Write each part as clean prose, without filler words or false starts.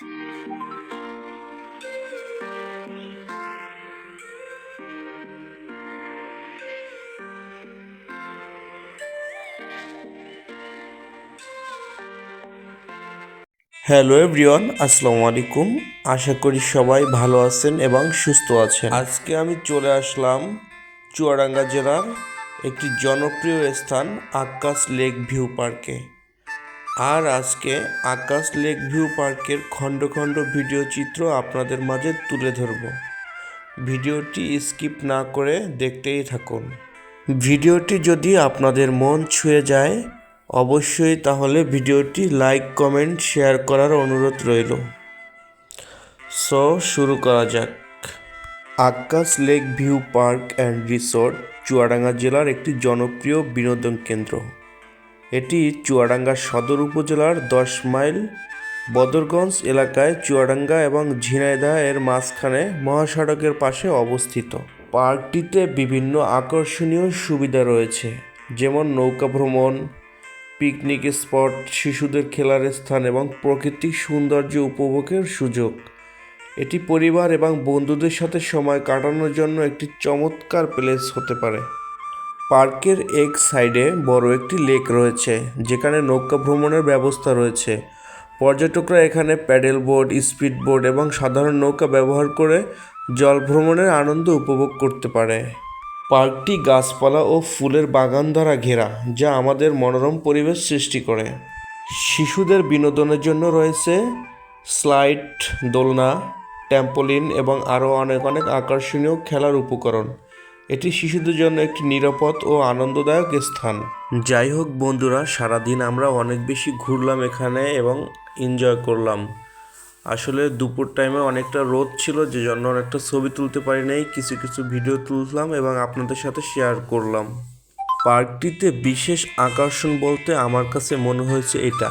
Hello everyone, আসসালামু আলাইকুম। আশা করি সবাই ভালো আছেন এবং সুস্থ আছেন। আজকে আমি চলে আসলাম চুয়াডাঙ্গা জেলার একটি জনপ্রিয় স্থান আকাশ লেক ভিউ পার্কে। আর আজকে আকাশ লেক ভিউ পার্কের খণ্ড খণ্ড ভিডিও চিত্র আপনাদের মাঝে তুলে ধরব। ভিডিওটি স্কিপ না করে দেখতেই থাকুন। ভিডিওটি যদি আপনাদের মন ছুঁয়ে যায় অবশ্যই তাহলে ভিডিওটি লাইক, কমেন্ট, শেয়ার করার অনুরোধ রইল। সো শুরু করা যাক। Akash lake view park and resort Chuadanga জেলার একটি জনপ্রিয় বিনোদন কেন্দ্র। এটি চুয়াডাঙ্গা সদর উপজেলার 10 মাইল বদরগঞ্জ এলাকায় চুয়াডাঙ্গা এবং ঝিনাইদহ এর মাঝখানে মহাসড়কের পাশে অবস্থিত। পার্কটিতে বিভিন্ন আকর্ষণীয় সুবিধা রয়েছে, যেমন নৌকা ভ্রমণ, পিকনিক স্পট, শিশুদের খেলার স্থান এবং প্রাকৃতিক সৌন্দর্য উপভোগের সুযোগ। এটি পরিবার এবং বন্ধুদের সাথে সময় কাটানোর জন্য একটি চমৎকার প্লেস হতে পারে। পার্কের এক সাইডে বড় একটি লেক রয়েছে, যেখানে নৌকা ভ্রমণের ব্যবস্থা রয়েছে। পর্যটকরা এখানে প্যাডেল বোট, স্পিড বোট এবং সাধারণ নৌকা ব্যবহার করে জল ভ্রমণের আনন্দ উপভোগ করতে পারে। পার্কটি গাছপালা ও ফুলের বাগান দ্বারা ঘেরা, যা আমাদের মনোরম পরিবেশ সৃষ্টি করে। শিশুদের বিনোদনের জন্য রয়েছে স্লাইড, দোলনা, ট্যাম্পোলিন এবং আরও অনেক আকর্ষণীয় খেলার উপকরণ। এটি শিশুদের জন্য একটি নিরাপদ ও আনন্দদায়ক স্থান। যাই হোক বন্ধুরা, সারাদিন আমরা অনেক বেশি ঘুরলাম এখানে এবং এনজয় করলাম। আসলে দুপুর টাইমে অনেকটা রোদ ছিল, যে জন্য অনেকটা ছবি তুলতে পারি নাই। কিছু কিছু ভিডিও তুললাম এবং আপনাদের সাথে শেয়ার করলাম। পার্কটিতে বিশেষ আকর্ষণ বলতে আমার কাছে মনে হয়েছে এটা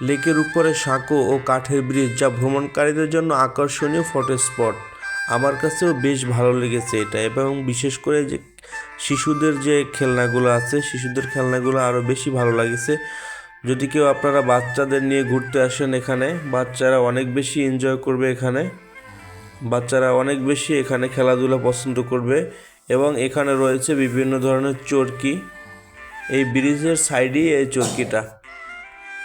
লেকের উপরে সাঁকো ও কাঠের ব্রিজ, যা ভ্রমণকারীদের জন্য আকর্ষণীয় ফটো স্পট। আমার কাছেও বেশ ভালো লেগেছে এটা, এবং বিশেষ করে যে শিশুদের যে খেলনাগুলো আছে, শিশুদের খেলনাগুলো আরও বেশি ভালো লাগেছে। যদি কেউ আপনারা বাচ্চাদের নিয়ে ঘুরতে আসেন এখানে, বাচ্চারা অনেক বেশি এনজয় করবে এখানে। বাচ্চারা অনেক বেশি এখানে খেলাধুলা পছন্দ করবে। এবং এখানে রয়েছে বিভিন্ন ধরনের চরকি, এই ব্রিজের সাইডেই এই চরকিটা।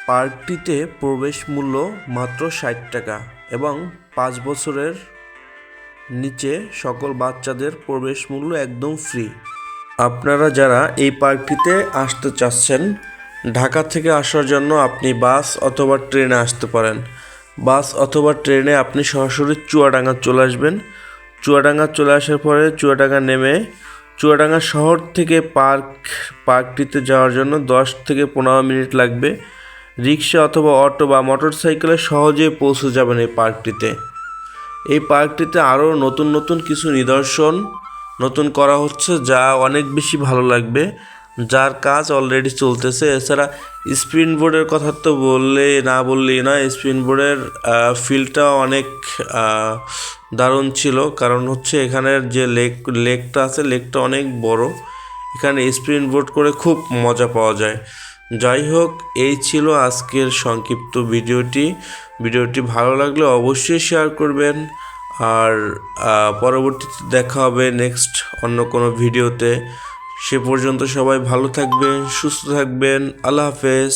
পার্কটিতে প্রবেশ মূল্য মাত্র 60 টাকা এবং 5 বছরের নিচে সকল বাচ্চাদের প্রবেশ মূল্য একদম ফ্রি। আপনারা যারা এই পার্কটিতে আসতে চাচ্ছেন, ঢাকা থেকে আসার জন্য আপনি বাস অথবা ট্রেনে আসতে পারেন। বাস অথবা ট্রেনে আপনি সরাসরি চুয়াডাঙ্গা চলে আসবেন। চুয়াডাঙ্গা চলে আসার পরে চুয়াডাঙ্গা নেমে চুয়াডাঙ্গা শহর থেকে পার্কটিতে যাওয়ার জন্য 10 থেকে 15 মিনিট লাগবে। রিক্সা অথবা অটো বা মোটর সাইকেলে সহজেই পৌঁছে যাবেন এই পার্কটিতে। এই পার্কটিতে আরও নতুন কিছু নিদর্শন নতুন করা হচ্ছে, যা অনেক বেশি ভালো লাগবে, যার কাজ অলরেডি চলতেছে। এছাড়া স্পিন বোর্ডের কথা তো বললেই না, স্পিন বোর্ডের ফিল্ডটা অনেক দারুণ ছিল, কারণ হচ্ছে এখানের যে লেকটা আছে, লেকটা অনেক বড়। এখানে স্পিন বোর্ড করে খুব মজা পাওয়া যায়। যাই হোক, এই ছিল আজকের সংক্ষিপ্ত ভিডিওটি ভালো লাগলে অবশ্যই শেয়ার করবেন। আর পরবর্তীতে দেখা হবে নেক্সট অন্য কোনো ভিডিওতে। সে পর্যন্ত সবাই ভালো থাকবেন, সুস্থ থাকবেন। আল্লাহ হাফেজ।